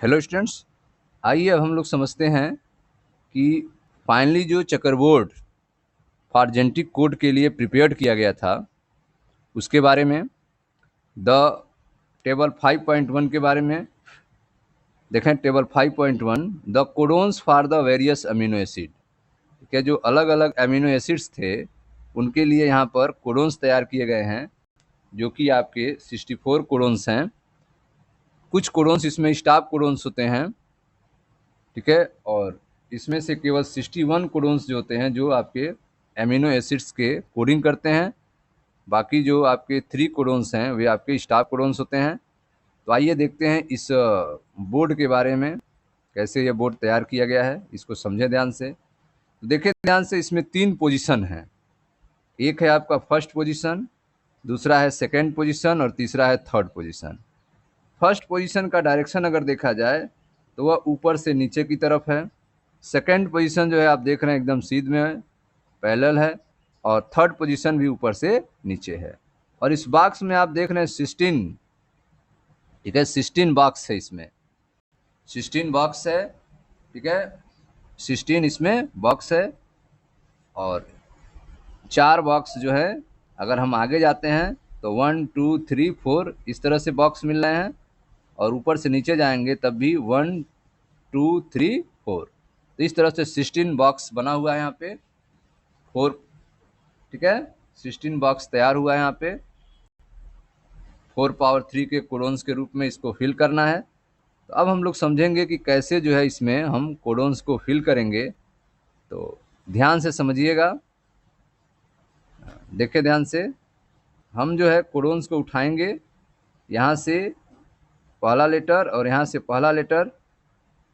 Hello students, आइए अब हम लोग समझते हैं कि फाइनली जो चेकरबोर्ड फॉर जेनेटिक कोड के लिए प्रिपेयर्ड किया गया था उसके बारे में, द टेबल 5.1 के बारे में देखें। Table 5.1 the codons for the various amino acid, ठीक है। जो अलग अलग अमीनो एसिड्स थे उनके लिए यहाँ पर कोडोन्स तैयार किए गए हैं, जो कि आपके 64 कोडोन्स हैं। कुछ कोडोन्स इसमें स्टॉप कोडोन्स होते हैं, ठीक है, और इसमें से केवल 61 कोडोन्स जो होते हैं जो आपके एमिनो एसिड्स के कोडिंग करते हैं। बाकी जो आपके 3 कोडोन्स हैं वे आपके स्टॉप कोडोन्स होते हैं। तो आइए देखते हैं इस बोर्ड के बारे में, कैसे ये बोर्ड तैयार किया गया है, इसको समझें ध्यान से। तो देखिए ध्यान से, इसमें 3 पोजीशन हैं। एक है आपका फर्स्ट पोजीशन, दूसरा है सेकेंड पोजीशन और तीसरा है थर्ड पोजीशन। फर्स्ट पोजीशन का डायरेक्शन अगर देखा जाए तो वह ऊपर से नीचे की तरफ है। सेकेंड पोजीशन जो है आप देख रहे हैं एकदम सीध में है, पैरेलल है, और थर्ड पोजीशन भी ऊपर से नीचे है। और इस बॉक्स में आप देख रहे हैं 16, ठीक है, 16 बॉक्स है इसमें, 16 बॉक्स है, ठीक है, 16 इसमें बॉक्स है। और 4 बॉक्स जो है अगर हम आगे जाते हैं तो 1 2 3 4 इस तरह से बॉक्स मिल रहे हैं, और ऊपर से नीचे जाएंगे तब भी 1 2 3 4। तो इस तरह से 16 बॉक्स बना हुआ है यहाँ पे 4, ठीक है, 16 बॉक्स तैयार हुआ है यहाँ पे 4 पावर 3 के कोडोन्स के रूप में इसको फिल करना है। तो अब हम लोग समझेंगे कि कैसे जो है इसमें हम कोडोन्स को फिल करेंगे। तो ध्यान से समझिएगा, देखिए ध्यान से। हम जो है कोडोन्स को उठाएंगे, यहाँ से पहला लेटर और यहाँ से पहला लेटर,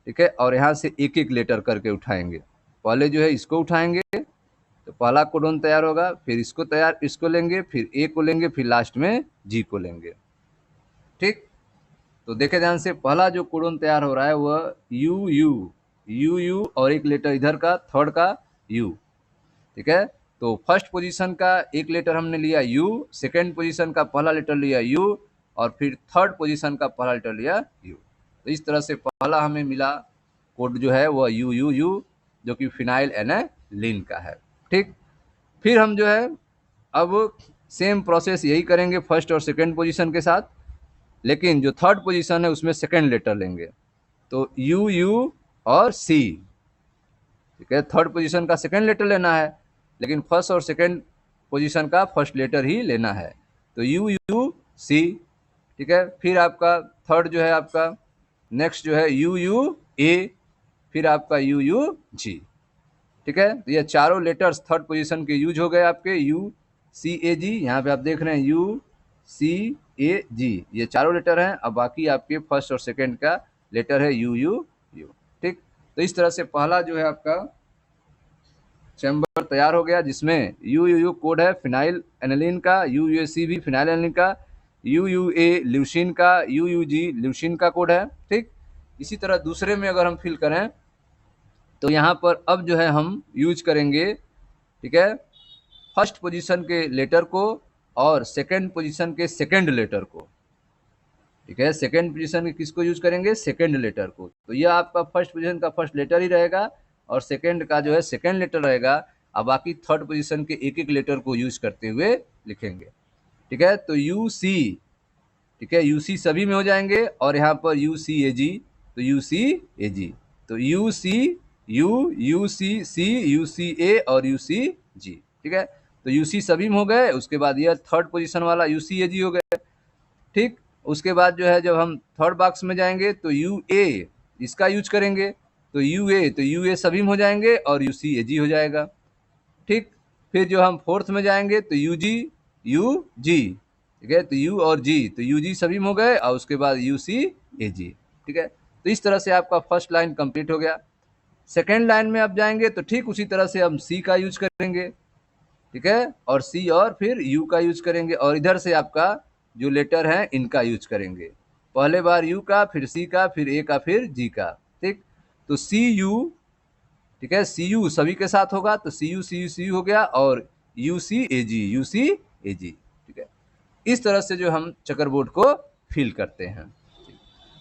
ठीक है, और यहाँ से एक एक लेटर करके उठाएंगे। पहले जो है इसको उठाएंगे तो पहला कोडोन तैयार होगा, फिर इसको लेंगे, फिर ए को लेंगे, फिर लास्ट में जी को लेंगे, ठीक। तो देखे ध्यान से, पहला जो कोडोन तैयार हो रहा है वह यू यू यू यू और एक लेटर इधर का थर्ड का यू, ठीक है। तो फर्स्ट पोजीशन का एक लेटर हमने लिया यू, सेकेंड पोजीशन का पहला लेटर लिया यू, और फिर थर्ड पोजीशन का पहला लेटर लिया यू। तो इस तरह से पहला हमें मिला कोड जो है वह यू यू यू, जो कि फिनाइल एनालिन का है, ठीक। फिर हम जो है अब सेम प्रोसेस यही करेंगे फर्स्ट और सेकेंड पोजीशन के साथ, लेकिन जो थर्ड पोजीशन है उसमें सेकेंड लेटर लेंगे। तो यू यू और सी, ठीक है, थर्ड पोजीशन का सेकेंड लेटर लेना है, लेकिन फर्स्ट और सेकेंड पोजीशन का फर्स्ट लेटर ही लेना है। तो यू यू सी, ठीक है। फिर आपका थर्ड जो है आपका नेक्स्ट जो है यू यू ए, फिर आपका यू यू जी, ठीक है। तो ये चारों लेटर्स थर्ड पोजीशन के यूज हो गए आपके, यू सी ए जी, यहाँ पे आप देख रहे हैं यू सी ए जी, ये चारों लेटर हैं। अब बाकी आपके फर्स्ट और सेकेंड का लेटर है यू यू यू, ठीक। तो इस तरह से पहला जो है आपका चैम्बर तैयार हो गया, जिसमें यू यू यू कोड है फिनाइल एनालिन का, यू यू सी भी फिनाइल एनालिन का, यू यू ए ल्यूसिन का, यू यू जी ल्यूसिन का कोड है, ठीक। इसी तरह दूसरे में अगर हम फिल करें तो यहाँ पर अब जो है हम यूज करेंगे, ठीक है, फर्स्ट पोजीशन के लेटर को और सेकंड पोजीशन के सेकंड लेटर को, ठीक है। सेकंड पोजीशन के किसको यूज करेंगे, सेकंड लेटर को। तो यह आपका फर्स्ट पोजीशन का फर्स्ट लेटर ही रहेगा और सेकंड का जो है सेकंड लेटर रहेगा। अब बाकी थर्ड पोजीशन के एक एक लेटर को यूज करते हुए लिखेंगे, ठीक है। तो यू सी, ठीक है, यू सी सभी में हो जाएंगे, और यहाँ पर यू सी ए जी, तो यू सी ए जी, तो U C U U C C U C A और यू सी जी, ठीक है। तो यू सी सभी में हो गए। उसके बाद यह थर्ड पोजीशन वाला यू सी ए जी हो गए, ठीक। उसके बाद जो है जब हम थर्ड बॉक्स में जाएंगे तो यू ए इसका यूज करेंगे, तो यू ए सभी में हो जाएंगे और यू सी ए जी हो जाएगा, ठीक। फिर जो हम फोर्थ में जाएंगे तो यू जी, ठीक है, तो यू और जी, तो यू जी सभी में हो गए, और उसके बाद यू सी ए जी, ठीक है। तो इस तरह से आपका फर्स्ट लाइन कंप्लीट हो गया। सेकेंड लाइन में आप जाएंगे तो ठीक उसी तरह से हम सी का यूज करेंगे, ठीक है, और सी और फिर यू का यूज करेंगे, और इधर से आपका जो लेटर है इनका यूज करेंगे। पहले बार यू का, फिर सी का, फिर ए का, फिर जी का, ठीक। तो सी यू, ठीक है, सी यू सभी के साथ होगा, तो सी यू हो गया, और यू सी ए जी, ठीक है। इस तरह से जो हम चेकरबोर्ड को फिल करते हैं।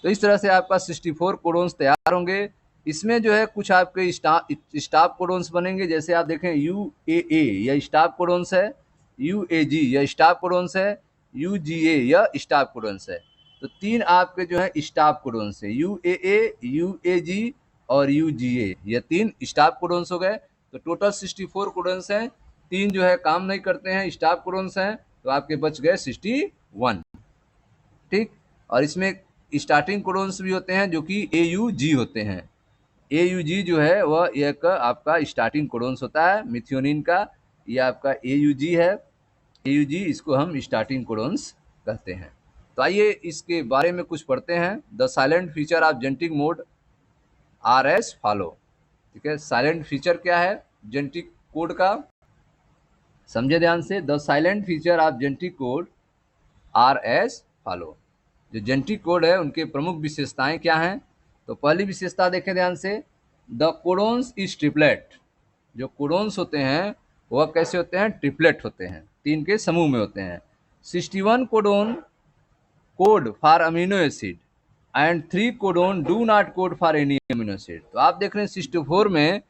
तो इस तरह से आपका 64 कोडोन्स तैयार होंगे। इसमें जो है कुछ आपके स्टाफ कोडोन्स बनेंगे, जैसे आप देखें UAA यह स्टाफ कोडोन्स है, UAG यह स्टाफ कोडोन्स है, UGA यह स्टाफ कोडोन्स है। तो 3 आपके जो है स्टाफ कोडोन्स है, UAA, UAG और UGA, यह 3 स्टाफ कोडोन्स हो गए। तो टोटल 64 कोडोन्स हैं, 3 जो है काम नहीं करते हैं, स्टाफ कोडोन्स हैं, तो आपके बच गए 61। ठीक, और इसमें स्टार्टिंग कोडोन्स भी होते हैं जो कि AUG होते हैं। AUG जो है वह एक आपका स्टार्टिंग कोडोन्स होता है मिथियोनिन का, यह आपका AUG है। AUG इसको हम स्टार्टिंग कोडोन्स कहते हैं। तो आइए इसके बारे में कुछ पढ़ते हैं। The silent feature of genetic mode R S follow. ठीक है, साइलेंट फीचर क्या है जेनेटिक कोड का, समझे ध्यान से। The silent feature of genetic code R S follow. जो जेनेटिक कोड है उनके प्रमुख विशेषताएं क्या हैं, तो पहली विशेषता देखें ध्यान से, द कोडोन्स इज ट्रिपलेट। जो कोडोन्स होते हैं वह कैसे होते हैं, ट्रिपलेट होते हैं, 3 के समूह में होते हैं। 61 codon code for amino acid and 3 codon do not code for any amino acid. तो आप देख रहे हैं 64 में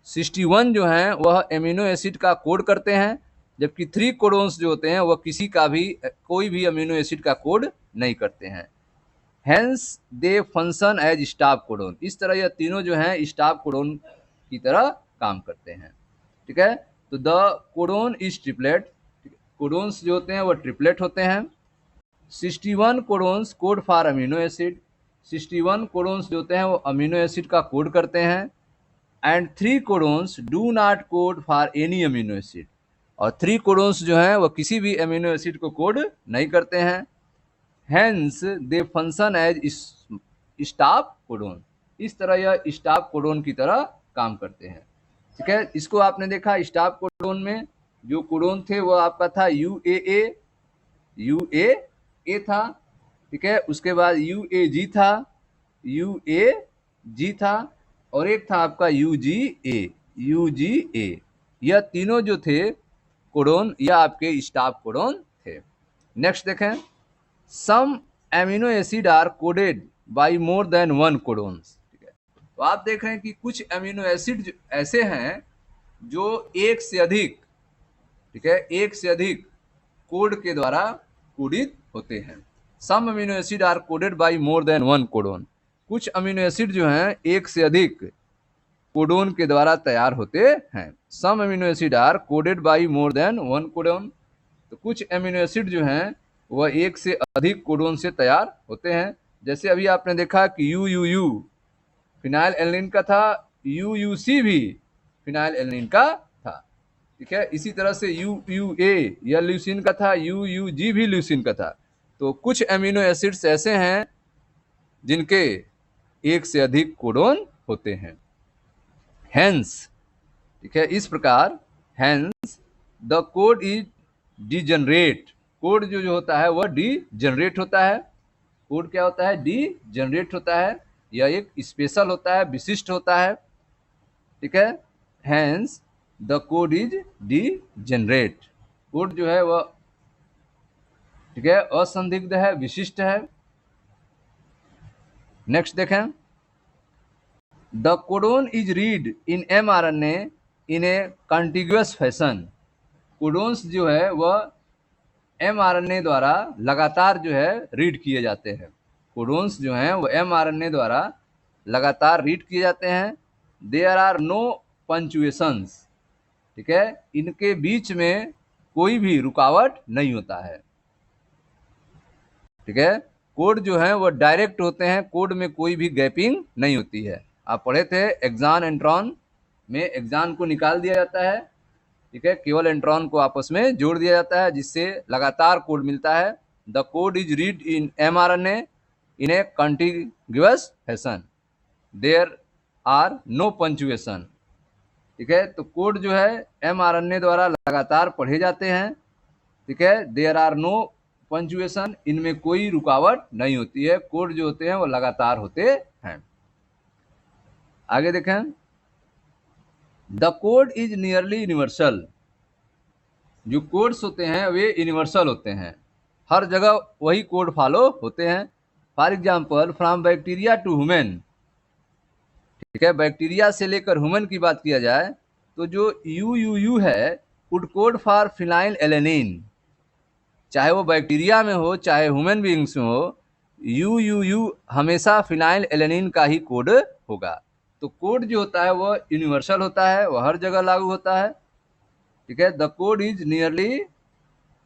61 जो हैं वह एमिनो एसिड का कोड करते हैं, जबकि 3 कोडोन्स जो होते हैं वह किसी का भी कोई भी अमीनो एसिड का कोड नहीं करते हैं। Hence they function as stop codon. इस तरह यह तीनों जो हैं स्टाफ कोडोन की तरह काम करते हैं। ठीक है, तो the codon is triplet. Codons जो होते हैं वह ट्रिपलेट होते हैं। 61 codons code for amino acid. 61 codons जो होते हैं वो अमीनो एसिड का कोड करते हैं। And 3 codons do not code for any amino acid. और 3 कोडोन्स जो हैं वह किसी भी अमीनो एसिड को कोड नहीं करते हैं। Hence they function as stop codon. इस तरह यह स्टाफ कोडोन की तरह काम करते हैं। ठीक है, इसको आपने देखा स्टाफ कोडोन में जो कोडोन थे वह आपका था UAA था। ठीक है, उसके बाद UAG था, UAG था, और एक था आपका UGA। यह तीनों जो थे कोडोन यह आपके स्टाफ कोडोन थे। नेक्स्ट देखें, some amino acid are coded by more than 1 codons. ठीक है, तो आप देख रहे हैं कि कुछ एमिनो एसिड ऐसे हैं जो एक से अधिक, ठीक है, एक से अधिक कोड के द्वारा कोडित होते हैं। Some amino acid are coded by more than 1 codon. कुछ अमीनो एसिड जो हैं एक से अधिक कोडोन के द्वारा तैयार होते हैं। Some amino acid are coded by more than 1 codon. तो कुछ अमीनो एसिड जो हैं वह एक से अधिक कोडोन से तैयार होते हैं। जैसे अभी आपने देखा कि UUU फिनाइल एल्निन का था, UUC भी फिनाइल एल्निन का था। ठीक है, इसी तरह से UUA यह ल्यूसिन का था, UUG भी ल्यूसिन का था। तो कुछ एमिनो एसिड्स ऐसे हैं जिनके एक से अधिक कोडोन होते हैं। हेंस, ठीक है, इस प्रकार hence the code is degenerate. Code जो होता है वह डीजनरेट होता है। कोड क्या होता है, डीजनरेट होता है। यह एक स्पेशल होता है, विशिष्ट होता है। ठीक है, hence the code is degenerate. Code जो है वह, ठीक है, असंदिग्ध है, विशिष्ट है। नेक्स्ट देखें, the codon is read in mRNA in a contiguous fashion. Codons जो है वह mRNA द्वारा लगातार जो है रीड किए जाते हैं। कोडोन्स जो हैं वो mRNA द्वारा लगातार रीड किए जाते हैं। There are no punctuations. ठीक है, इनके बीच में कोई भी रुकावट नहीं होता है। ठीक है, कोड जो है वो डायरेक्ट होते हैं, कोड में कोई भी गैपिंग नहीं होती है। आप पढ़े थे एक्सान एंट्रॉन में, एक्सान को निकाल दिया जाता है। ठीक है, केवल एंट्रॉन को आपस में जोड़ दिया जाता है जिससे लगातार कोड मिलता है। The code is read in mRNA in a contiguous fashion. There are no punctuation. ठीक है, तो कोड जो है mRNA द्वारा लगातार पढ़े जाते हैं। ठीक है, देयर आर नो पंचुएशन, इनमें कोई रुकावट नहीं होती है। कोड जो होते हैं वो लगातार होते हैं। आगे देखें, the code is nearly universal. जो कोड्स होते हैं वे यूनिवर्सल होते हैं, हर जगह वही कोड फॉलो होते हैं। For example from bacteria to human, ठीक है, बैक्टीरिया से लेकर ह्यूमन की बात किया जाए तो जो यू है would code for phenyl alanine, चाहे वो बैक्टीरिया में हो चाहे ह्यूमन बीइंग्स में हो, यू हमेशा फिनाइल एलेनिन का ही कोड होगा। तो कोड जो होता है वो यूनिवर्सल होता है, वो हर जगह लागू होता है, ठीक है। The code is nearly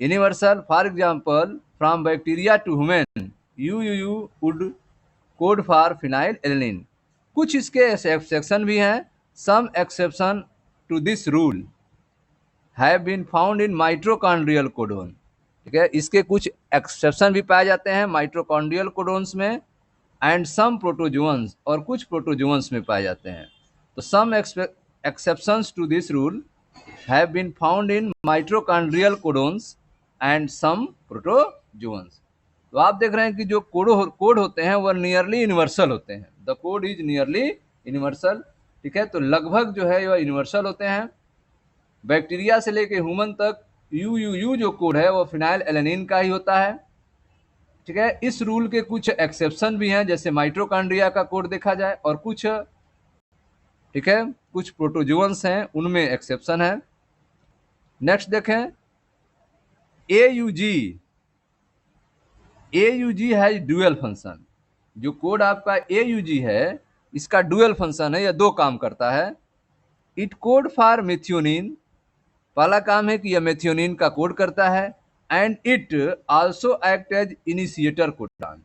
universal, for example from bacteria to human you would code for phenylalanine. कुछ इसके एक्सेप्शन भी हैं। Some exception to this rule have been found in mitochondrial codon, ठीक है, इसके कुछ एक्सेप्शन भी पाए जाते हैं माइटोकॉन्ड्रियल कोडोन्स में, एंड सम प्रोटोजोअन्स, और कुछ प्रोटोजोअन्स में पाए जाते हैं। तो some exceptions to this rule have been found in mitochondrial codons and some protozoans. तो आप देख रहे हैं कि जो कोड होते हैं वह नियरली यूनिवर्सल होते हैं। The code is nearly universal, ठीक है, तो लगभग जो है वह यूनिवर्सल होते हैं। बैक्टीरिया से लेकर ह्यूमन तक यू जो कोड है वो फिनाइल एलेनिन का ही होता है, ठीक है। इस रूल के कुछ एक्सेप्शन भी हैं, जैसे माइटोकॉन्ड्रिया का कोड देखा जाए, और कुछ, ठीक है, कुछ प्रोटोजोअन्स हैं उनमें एक्सेप्शन है। नेक्स्ट देखें AUG है ड्यूअल फंक्शन। जो कोड आपका AUG है इसका ड्यूअल फंक्शन है, यह दो काम करता है। इट कोड फॉर मेथियोनिन, पहला काम है कि यह मेथियोनिन का कोड करता है, and it also act as initiator codon,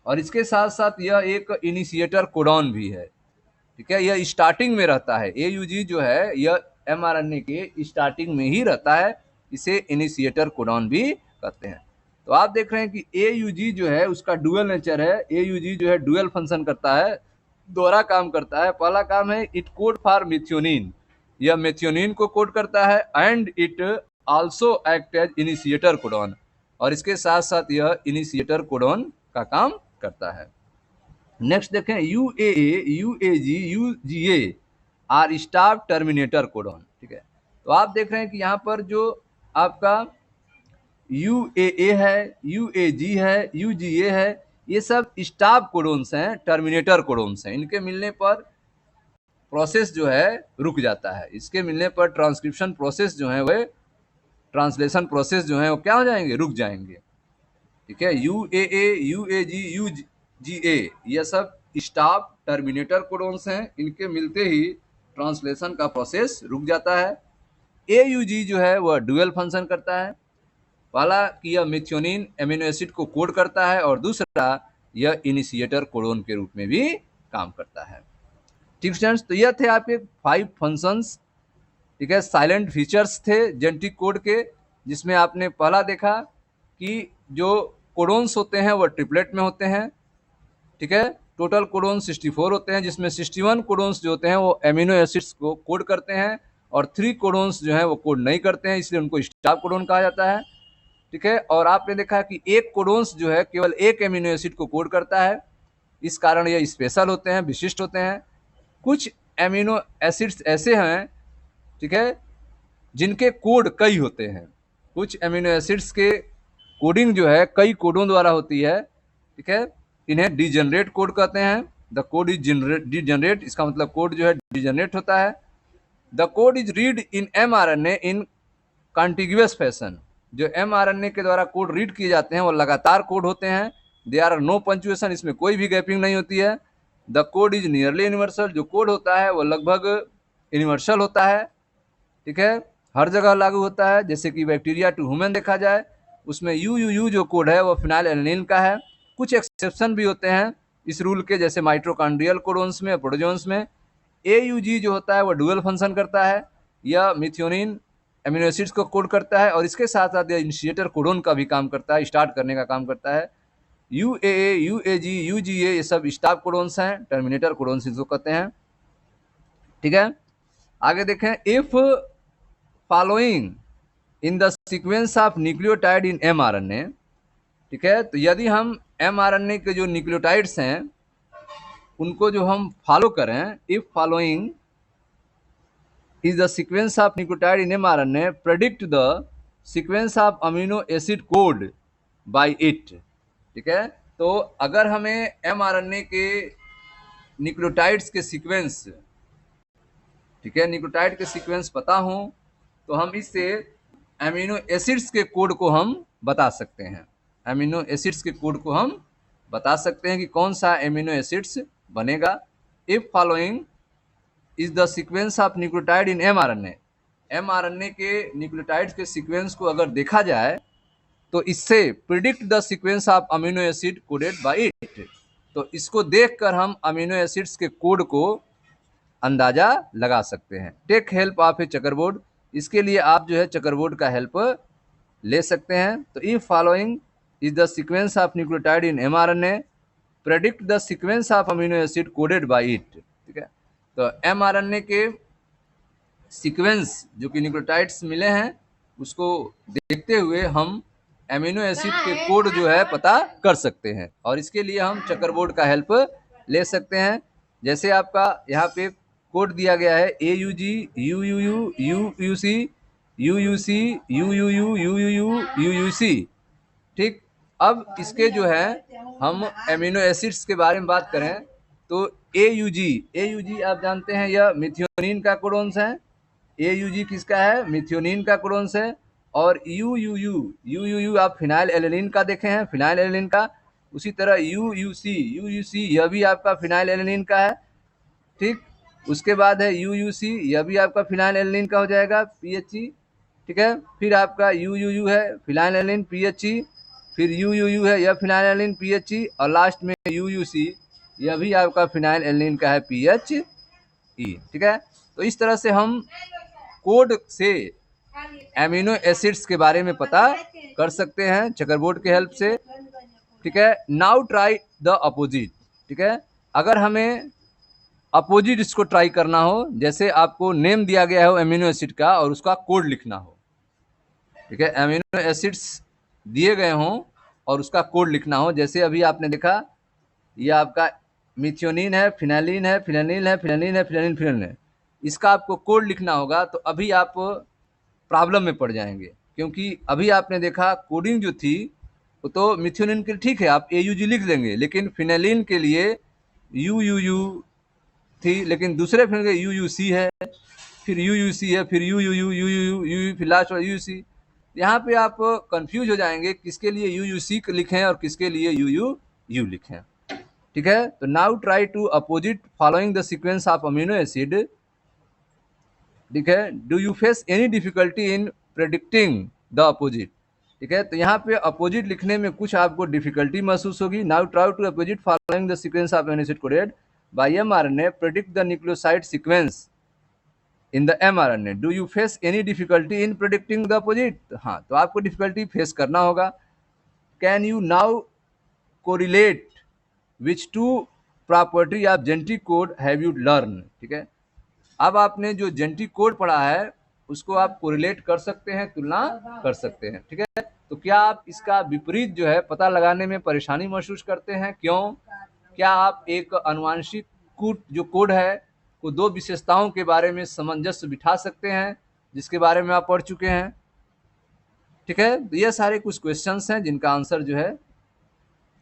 और इसके साथ साथ यह एक इनिशिएटर कोडॉन भी है, ठीक है। यह स्टार्टिंग में रहता है, AUG जो है यह mRNA के स्टार्टिंग में ही रहता है, इसे इनिशिएटर कोडॉन भी कहते हैं। तो आप देख रहे हैं कि AUG जो है उसका डुअल नेचर है। AUG जो है डुअल फंक्शन करता है, दोहरा काम करता है। पहला काम है इट कोड फॉर मेथियोनिन, यह मेथियोनिन को कोड करता है, and it also act as initiator codon, और इसके साथ साथ यह इनिशिएटर कोडॉन का काम करता है। नेक्स्ट देखें UAA, UAG, UGA are stop terminator codon, ठीक है। तो आप देख रहे हैं कि यहाँ पर जो आपका UAA है, UAG है, UGA है, ये सब स्टाफ कोडोन्स हैं, टर्मिनेटर कोडोन्स हैं। इनके मिलने पर प्रोसेस जो है रुक जाता है, इसके मिलने पर ट्रांसक्रिप्शन प्रोसेस जो है वह, ट्रांसलेशन प्रोसेस जो है वो क्या हो जाएंगे, रुक जाएंगे, ठीक है। UAA, UAG, UGA ये सब स्टाफ टर्मिनेटर कोडोन्स हैं, इनके मिलते ही ट्रांसलेशन का प्रोसेस रुक जाता है। AUG जो है वह डुअल फंक्शन करता है, पहला कि यह मेथियोनिन एमिनो एसिड को कोड करता है, और दूसरा यह इनिशिएटर कोडोन के रूप में भी काम करता है, ठीक स्टूडेंट्स। तो यह थे आपके 5 फंक्शंस, ठीक है, साइलेंट फीचर्स थे जेनेटिक कोड के, जिसमें आपने पहला देखा कि जो कोडोन्स होते हैं वह ट्रिपलेट में होते हैं, ठीक है। टोटल कोडोन 64 होते हैं, जिसमें 61 कोडोन्स जो होते हैं वो एमिनो एसिड्स को कोड करते हैं, और 3 कोडोन्स जो है वो कोड नहीं करते हैं, इसलिए उनको स्टॉप कोडोन कहा जाता है, ठीक है। और आपने देखा कि एक कोडोन्स जो है केवल एक एमिनो एसिड को कोड करता है, इस कारण ये स्पेशल होते हैं, विशिष्ट होते हैं। कुछ एमिनो एसिड्स ऐसे हैं, ठीक है, जिनके कोड कई होते हैं। कुछ एमिनो एसिड्स के कोडिंग जो है कई कोडों द्वारा होती है, ठीक है, इन्हें डिजनरेट कोड कहते हैं। द कोड इज डिजनरेट, इसका मतलब कोड जो है डिजनरेट होता है। The code is read in mRNA in contiguous fashion, जो mRNA के द्वारा कोड रीड किए जाते हैं वो लगातार कोड होते हैं। दे आर नो पंचुएशन, इसमें कोई भी गैपिंग नहीं होती है। The code is nearly universal, जो कोड होता है वो लगभग यूनिवर्सल होता है, ठीक है, हर जगह लागू होता है। जैसे कि बैक्टीरिया टू ह्यूमन देखा जाए, उसमें यू जो कोड है वो फिनाइल एलेनिन का है। कुछ एक्सेप्शन भी होते हैं इस रूल के, जैसे माइटोकॉन्ड्रियल कोडोन्स में, प्रोटोजोन्स में। AUG जो होता है वो डुअल फंक्शन करता है, यह मिथियोनिन एमिनो एसिड्स को कोड करता है, और इसके साथ साथ यह इनिशिएटर कोडोन का भी काम करता है, स्टार्ट करने का काम करता है। UAA, UAG, UGA ये सब स्टाफ कोडोन्स हैं, टर्मिनेटर कोडोन्स इसको कहते हैं, ठीक है। आगे देखें, if following in the sequence of nucleotide in mRNA, ठीक है, तो यदि हम mRNA के जो न्यूक्लियोटाइड्स हैं उनको जो हम फॉलो करें, if following is the sequence of nucleotide in mRNA predict the sequence of amino acid code by it, ठीक है। तो अगर हमें mRNA के न्यूक्लियोटाइड्स के सीक्वेंस, ठीक है, न्यूक्लियोटाइड के सीक्वेंस पता हो तो हम इससे अमीनो एसिड्स के कोड को हम बता सकते हैं। अमीनो एसिड्स के कोड को हम बता सकते हैं कि कौन सा अमीनो एसिड्स बनेगा। If following is the sequence of nucleotide in mRNA, mRNA के न्यूक्लियोटाइड्स के सीक्वेंस को अगर देखा जाए तो इससे predict the sequence of amino acid coded bye it, तो इसको देखकर हम अमीनो एसिड्स के कोड को अंदाजा लगा सकते हैं। टेक हेल्प ऑफ ए चकरबोर्ड, इसके लिए आप जो है चकरबोर्ड का हेल्प ले सकते हैं। तो if following is the sequence of nucleotide in mRNA, predict the sequence of amino acid coded bye it, ठीक है। तो mRNA के सीक्वेंस जो कि न्यूक्लियोटाइड्स मिले हैं उसको देखते हुए हम एमिनो एसिड के कोड जो है पता कर सकते हैं, और इसके लिए हम चकरबोर्ड का हेल्प ले सकते हैं। जैसे आपका यहाँ पे कोड दिया गया है AUG UUU UUC UUC UUU UUU UUC, ठीक। अब इसके जो है हम एमिनो एसिड्स के बारे में बात करें तो AUG आप जानते हैं यह मिथियोनिन का कोडोन्स है। AUG किसका है? मिथियोनिन का कोडोन्स है। और UUU आप फिनाइल एलेनिन का देखे हैं, फिनाइल एलेनिन का। उसी तरह UUC यह भी आपका फिनाइल एलेनिन का है, ठीक। उसके बाद है UUC, यह भी आपका फिनाइल एलेनिन का हो जाएगा PHE, ठीक है। फिर आपका UUU है फिनाइल एलेनिन PHE, फिर UUU है यह फिनाइल एलेनिन PHE, और लास्ट में UUC यह भी आपका फिनाइल एलेनिन का है PHE, ठीक है। तो इस तरह से हम कोड से एमिनो एसिड्स के बारे में पता कर सकते हैं चकरबोर्ड के हेल्प से, ठीक है। नाउ ट्राई द अपोजिट, ठीक है। अगर हमें अपोजिट इसको ट्राई करना हो, जैसे आपको नेम दिया गया हो एमिनो एसिड का और उसका कोड लिखना हो, ठीक है। एमिनो एसिड्स दिए गए हों और उसका कोड लिखना हो, जैसे अभी आपने देखा ये आपका मिथियोनिन है, फिनाइलिन है, फिनाइलिन है, फिनाइलिन है, फिनाइलिन फिनाइलिन है, इसका आपको कोड लिखना होगा। तो अभी आप प्रॉब्लम में पड़ जाएंगे, क्योंकि अभी आपने देखा कोडिंग जो थी वो तो मिथियोनिन के लिए ठीक है, आप AUG लिख देंगे, लेकिन फिनाइलिन के लिए UUU थी, लेकिन दूसरे फिर UUC है, फिर UUC है, फिर UUU फिर लास्ट वाला UUC। यहाँ पे आप कंफ्यूज हो जाएंगे किसके लिए UUC लिखें और किसके लिए UUU लिखें, ठीक है। तो now try to opposite following the sequence of amino acid, ठीक है। Do you face any difficulty in predicting the opposite, ठीक है। तो यहाँ पे अपोजिट लिखने में कुछ आपको डिफिकल्टी महसूस होगी। Now try to opposite following the sequence of amino acid coded by mRNA, predict the nucleoside sequence in the mRNA, do you face any difficulty in predicting the opposite, हाँ तो आपको difficulty face करना होगा। Can you now correlate which to property of genetic code have you learn, ठीक है। अब आपने जो जेनेटिक कोड पढ़ा है उसको आप कोरिलेट कर सकते हैं, तुलना कर सकते हैं, ठीक है। तो क्या आप इसका विपरीत जो है पता लगाने में परेशानी महसूस करते हैं? क्यों? क्या आप एक अनुवांशिक जो कोड है वो दो विशेषताओं के बारे में सामंजस्य बिठा सकते हैं जिसके बारे में आप पढ़ चुके हैं, ठीक है। तो ये सारे कुछ क्वेश्चंस हैं जिनका आंसर जो है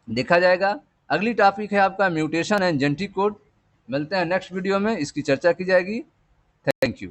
देखा जाएगा। अगली टॉपिक है आपका म्यूटेशन एंड जेनेटिक कोड। मिलते हैं नेक्स्ट वीडियो में, इसकी चर्चा की जाएगी। Thank you.